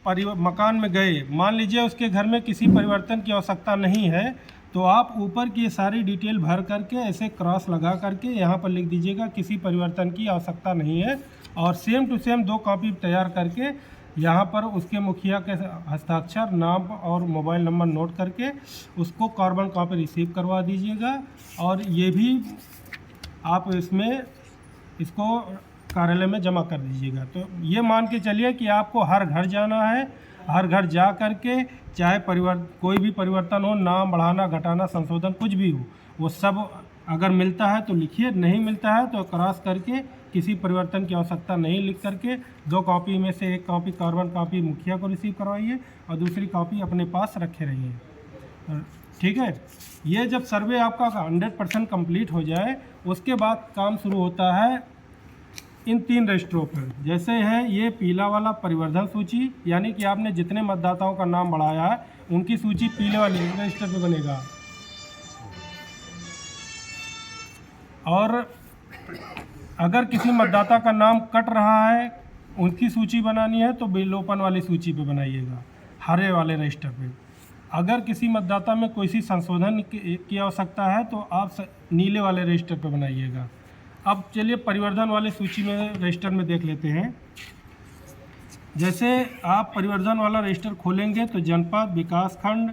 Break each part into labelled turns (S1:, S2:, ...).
S1: मकान में गए, मान लीजिए उसके घर में किसी परिवर्तन की आवश्यकता नहीं है, तो आप ऊपर की सारी डिटेल भर करके ऐसे क्रॉस लगा करके यहाँ पर लिख दीजिएगा किसी परिवर्तन की आवश्यकता नहीं है, और सेम टू सेम 2 कॉपी तैयार करके यहाँ पर उसके मुखिया के हस्ताक्षर, नाम और मोबाइल नंबर नोट करके उसको कार्बन कॉपी रिसीव करवा दीजिएगा। और ये भी आप इसको कार्यालय में जमा कर दीजिएगा। तो ये मान के चलिए कि आपको हर घर जाना है, हर घर जा करके चाहे कोई भी परिवर्तन हो, नाम बढ़ाना, घटाना, संशोधन कुछ भी हो, वो सब अगर मिलता है तो लिखिए, नहीं मिलता है तो क्रॉस करके किसी परिवर्तन की आवश्यकता नहीं लिख करके 2 कॉपी में से 1 कॉपी कार्बन कॉपी मुखिया को रिसीव करवाइए और दूसरी कॉपी अपने पास रखे रहिए। ठीक है। ये जब सर्वे आपका 100% कंप्लीट हो जाए, उसके बाद काम शुरू होता है इन 3 रजिस्टरों पर। जैसे है ये पीला वाला परिवर्धन सूची, यानी कि आपने जितने मतदाताओं का नाम बढ़ाया है उनकी सूची पीले वाले रजिस्टर पे बनेगा। और अगर किसी मतदाता का नाम कट रहा है, उनकी सूची बनानी है तो विलोपन वाली सूची पे बनाइएगा, हरे वाले रजिस्टर पे। अगर किसी मतदाता में कोई सी संशोधन की आवश्यकता है तो आप नीले वाले रजिस्टर पे बनाइएगा। अब चलिए परिवर्धन वाले सूची में रजिस्टर में देख लेते हैं। जैसे आप परिवर्धन वाला रजिस्टर खोलेंगे तो जनपद, विकास खंड,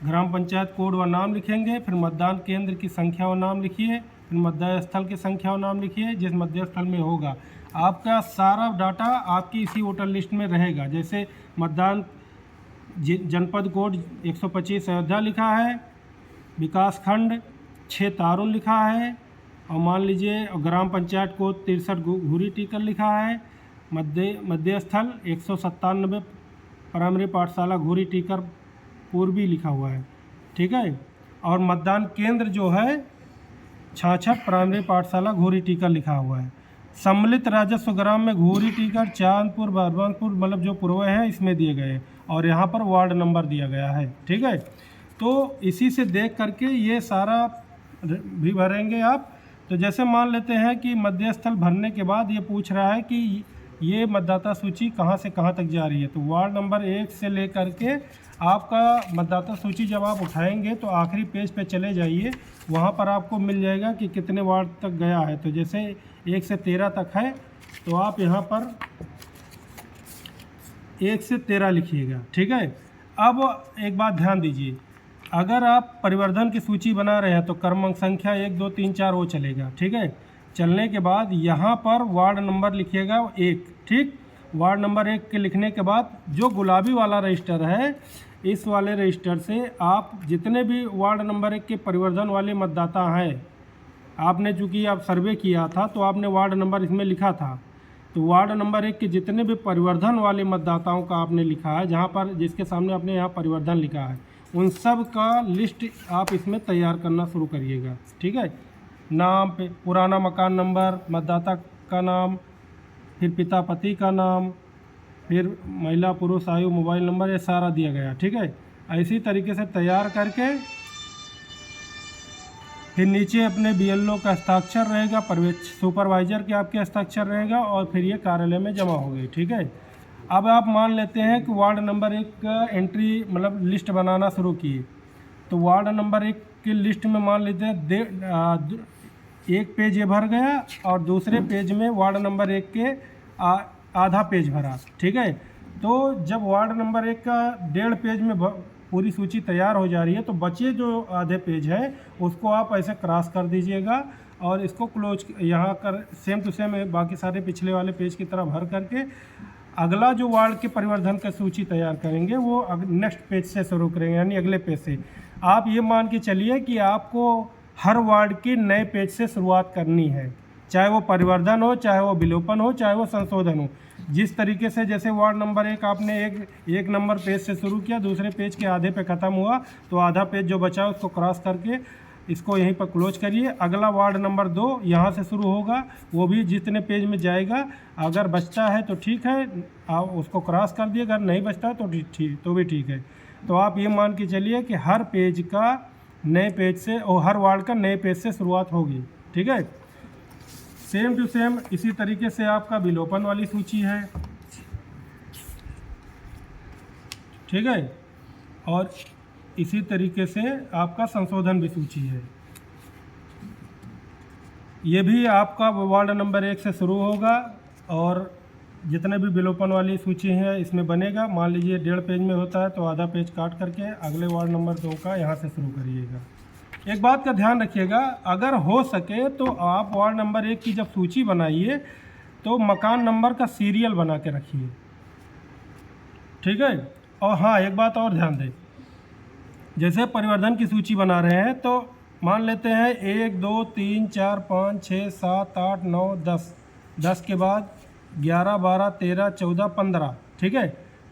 S1: ग्राम पंचायत कोड व नाम लिखेंगे, फिर मतदान केंद्र की संख्या व नाम लिखिए, फिर मतदान स्थल की संख्या व नाम लिखिए जिस मतदान स्थल में होगा। आपका सारा डाटा आपकी इसी वोटर लिस्ट में रहेगा। जैसे मतदान जनपद कोड 125 अयोध्या लिखा है, विकास खंड 6 तारुल लिखा है, और मान लीजिए ग्राम पंचायत कोड 63 घूरी टीकर लिखा है, मध्य स्थल 197 प्राइमरी पाठशाला घूरी टीकर पूर्वी लिखा हुआ है। ठीक है। और मतदान केंद्र जो है 66 प्राइमरी पाठशाला घूरी टीकर लिखा हुआ है। सम्मिलित राजस्व ग्राम में घूरी टीकर, चांदपुर, बलवंतपुर मतलब जो पूर्व है इसमें दिए गए, और यहाँ पर वार्ड नंबर दिया गया है। ठीक है। तो इसी से देख करके ये सारा भी भरेंगे आप। तो जैसे मान लेते हैं कि मध्य स्थल भरने के बाद ये पूछ रहा है कि ये मतदाता सूची कहाँ से कहाँ तक जा रही है, तो वार्ड नंबर 1 से लेकर के आपका मतदाता सूची जब आप उठाएंगे तो आखिरी पेज पे चले जाइए, वहाँ पर आपको मिल जाएगा कि कितने वार्ड तक गया है। तो जैसे 1 से 13 तक है, तो आप यहाँ पर 1 से 13 लिखिएगा। ठीक है। अब एक बात ध्यान दीजिए, अगर आप परिवर्धन की सूची बना रहे हैं तो क्रमांक संख्या 1 2 3 4 वो चलेगा। ठीक है। चलने के बाद यहाँ पर वार्ड नंबर लिखिएगा 1। ठीक। वार्ड नंबर 1 के लिखने के बाद जो गुलाबी वाला रजिस्टर है, इस वाले रजिस्टर से आप जितने भी वार्ड नंबर 1 के परिवर्धन वाले मतदाता हैं, आपने चूँकि आप सर्वे किया था तो आपने वार्ड नंबर इसमें लिखा था, तो वार्ड नंबर 1 के जितने भी परिवर्धन वाले मतदाताओं का आपने लिखा है, जहाँ पर जिसके सामने आपने यहाँ परिवर्धन लिखा है, उन सब का लिस्ट आप इसमें तैयार करना शुरू करिएगा। ठीक है। नाम पे पुराना मकान नंबर, मतदाता का नाम, फिर पिता पति का नाम, फिर महिला पुरुष आयु, मोबाइल नंबर, ये सारा दिया गया। ठीक है। इसी तरीके से तैयार करके फिर नीचे अपने BLO का हस्ताक्षर रहेगा, सुपरवाइजर के आपके हस्ताक्षर रहेगा, और फिर ये कार्यालय में जमा हो गई। ठीक है। अब आप मान लेते हैं कि वार्ड नंबर 1 का एंट्री मतलब लिस्ट बनाना शुरू किए, तो वार्ड नंबर 1 की लिस्ट में मान लेते हैं एक पेज ये भर गया और दूसरे पेज में वार्ड नंबर 1 के आधा पेज भरा। ठीक है। तो जब वार्ड नंबर 1 का 1.5 पेज में पूरी सूची तैयार हो जा रही है, तो बचे जो आधे पेज है उसको आप ऐसे क्रॉस कर दीजिएगा और इसको क्लोज यहाँ कर सेम टू सेम बाकी सारे पिछले वाले पेज की तरह भर करके अगला जो वार्ड के परिवर्धन का सूची तैयार करेंगे वो नेक्स्ट पेज से शुरू करेंगे, यानी अगले पेज से। आप ये मान के चलिए कि आपको हर वार्ड के नए पेज से शुरुआत करनी है, चाहे वो परिवर्धन हो, चाहे वो विलोपन हो, चाहे वो संशोधन हो। जिस तरीके से जैसे वार्ड नंबर 1 आपने एक नंबर पेज से शुरू किया, दूसरे पेज के आधे पे ख़त्म हुआ, तो आधा पेज जो बचा उसको क्रॉस करके इसको यहीं पर क्लोज करिए। अगला वार्ड नंबर 2 यहाँ से शुरू होगा, वो भी जितने पेज में जाएगा, अगर बचता है तो ठीक है, आप उसको क्रॉस कर दिए, अगर नहीं बचता तो भी ठीक है। तो आप ये मान के चलिए कि हर पेज का नए पेज से और हर वार्ड का नए पेज से शुरुआत होगी। ठीक है। सेम टू सेम इसी तरीके से आपका विलोपन वाली सूची है। ठीक है। और इसी तरीके से आपका संशोधन भी सूची है, ये भी आपका वार्ड नंबर 1 से शुरू होगा और जितने भी विलोपन वाली सूची है इसमें बनेगा। मान लीजिए 1.5 पेज में होता है तो आधा पेज काट करके अगले वार्ड नंबर 2 का यहाँ से शुरू करिएगा। एक बात का ध्यान रखिएगा, अगर हो सके तो आप वार्ड नंबर 1 की जब सूची बनाइए तो मकान नंबर का सीरियल बना के रखिए, ठीक है। और हाँ, एक बात और ध्यान दें, जैसे परिवर्धन की सूची बना रहे हैं तो मान लेते हैं 1 2 3 4 5 6 7 8 9 10, 10 के बाद 11 12 13 14 15, ठीक है।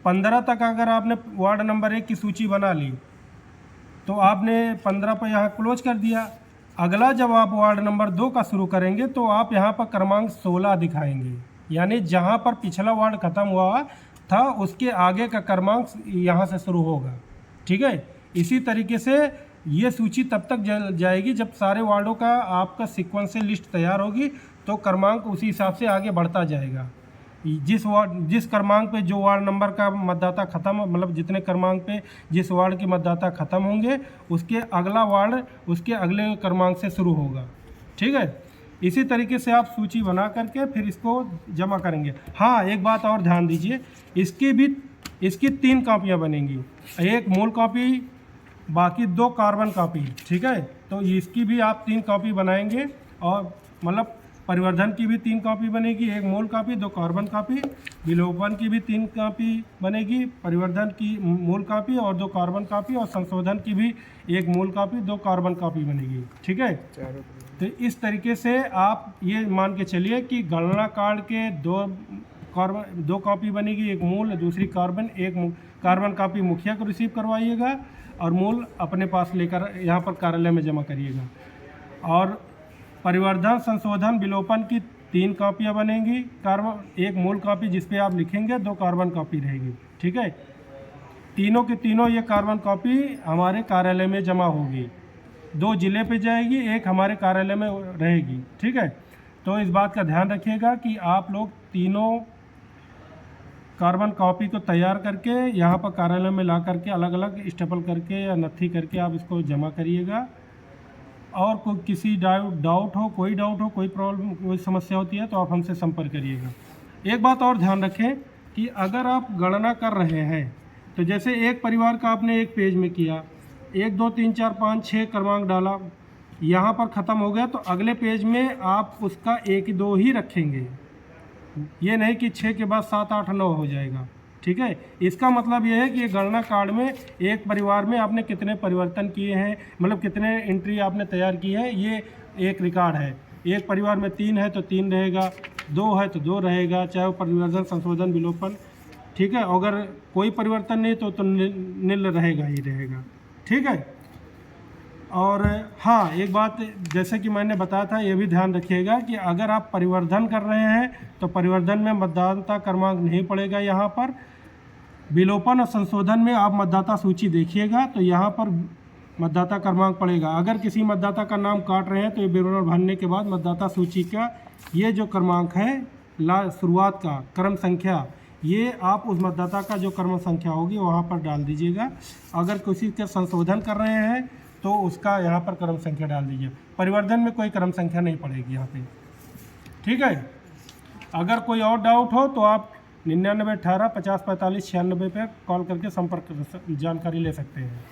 S1: 15 तक अगर आपने वार्ड नंबर 1 की सूची बना ली तो आपने 15 पर यहाँ क्लोज कर दिया। अगला जब आप वार्ड नंबर 2 का शुरू करेंगे तो आप यहाँ पर क्रमांक 16 दिखाएंगे, यानी जहाँ पर पिछला वार्ड ख़त्म हुआ था उसके आगे का क्रमांक यहाँ से शुरू होगा, ठीक है। इसी तरीके से ये सूची तब तक जाएगी जब सारे वार्डों का आपका सीक्वेंशियल लिस्ट तैयार होगी, तो क्रमांक उसी हिसाब से आगे बढ़ता जाएगा। जिस क्रमांक पे जो वार्ड नंबर का मतदाता ख़त्म, मतलब जितने क्रमांक पे जिस वार्ड के मतदाता ख़त्म होंगे उसके अगला वार्ड उसके अगले क्रमांक से शुरू होगा, ठीक है। इसी तरीके से आप सूची बना करके फिर इसको जमा करेंगे। हाँ, एक बात और ध्यान दीजिए, इसकी 3 कॉपियाँ बनेंगी, एक मूल कॉपी, बाकी 2 कार्बन कॉपी, ठीक है। तो इसकी भी आप 3 कॉपी बनाएंगे और मतलब परिवर्धन की भी 3 कॉपी बनेगी, एक मूल कॉपी 2 कार्बन कॉपी, विलोपन की भी 3 कॉपी बनेगी, परिवर्धन की मूल कॉपी और 2 कार्बन कॉपी, और संशोधन की भी 1 मूल कॉपी 2 कार्बन कॉपी बनेगी, ठीक है। तो इस तरीके से आप ये मान के चलिए कि गणना कार्ड के 2 कॉपी बनेगी, एक मूल दूसरी कार्बन, एक कार्बन कॉपी मुखिया को रिसीव करवाइएगा और मूल अपने पास लेकर यहाँ पर कार्यालय में जमा करिएगा। और परिवर्धन संशोधन विलोपन की 3 कॉपियाँ बनेंगी, कार्बन एक मूल कॉपी जिस पे आप लिखेंगे, 2 कार्बन कॉपी रहेगी, ठीक है। तीनों के तीनों ये कार्बन कॉपी हमारे कार्यालय में जमा होगी, 2 जिले पे जाएगी, एक हमारे कार्यालय में रहेगी, ठीक है। तो इस बात का ध्यान रखिएगा कि आप लोग तीनों कार्बन कॉपी को तैयार करके यहाँ पर कार्यालय में ला करके अलग अलग स्टेपल करके या नत्थी करके आप इसको जमा करिएगा। और कोई किसी डाउट हो, कोई प्रॉब्लम, कोई समस्या होती है तो आप हमसे संपर्क करिएगा। एक बात और ध्यान रखें कि अगर आप गणना कर रहे हैं तो जैसे एक परिवार का आपने एक पेज में किया, 1 2 3 4 5 6 क्रमांक डाला, यहाँ पर ख़त्म हो गया तो अगले पेज में आप उसका 1 2 ही रखेंगे, ये नहीं कि 6 के बाद 7 8 9 हो जाएगा, ठीक है। इसका मतलब ये है कि ये गणना कार्ड में एक परिवार में आपने कितने परिवर्तन किए हैं, मतलब कितने एंट्री आपने तैयार की है, ये एक रिकॉर्ड है। एक परिवार में 3 है तो 3 रहेगा, 2 है तो 2 रहेगा, चाहे वो परिवर्तन संशोधन विलोपन, ठीक है। अगर कोई परिवर्तन नहीं तो नील रहेगा ही रहेगा, ठीक है। और हाँ, एक बात जैसे कि मैंने बताया था, ये भी ध्यान रखिएगा कि अगर आप परिवर्धन कर रहे हैं तो परिवर्धन में मतदाता क्रमांक नहीं पड़ेगा, यहाँ पर विलोपन और संशोधन में आप मतदाता सूची देखिएगा तो यहाँ पर मतदाता क्रमांक पड़ेगा। अगर किसी मतदाता का नाम काट रहे हैं तो ये विवरण भरने के बाद मतदाता सूची का ये जो क्रमांक है शुरुआत का क्रम संख्या, ये आप उस मतदाता का जो क्रम संख्या होगी वहाँ पर डाल दीजिएगा। अगर किसी का संशोधन कर रहे हैं तो उसका यहाँ पर क्रम संख्या डाल दीजिए। परिवर्धन में कोई क्रम संख्या नहीं पड़ेगी यहाँ पे, ठीक है। अगर कोई और डाउट हो तो आप 99 18 50 45 96 पर कॉल करके संपर्क जानकारी ले सकते हैं।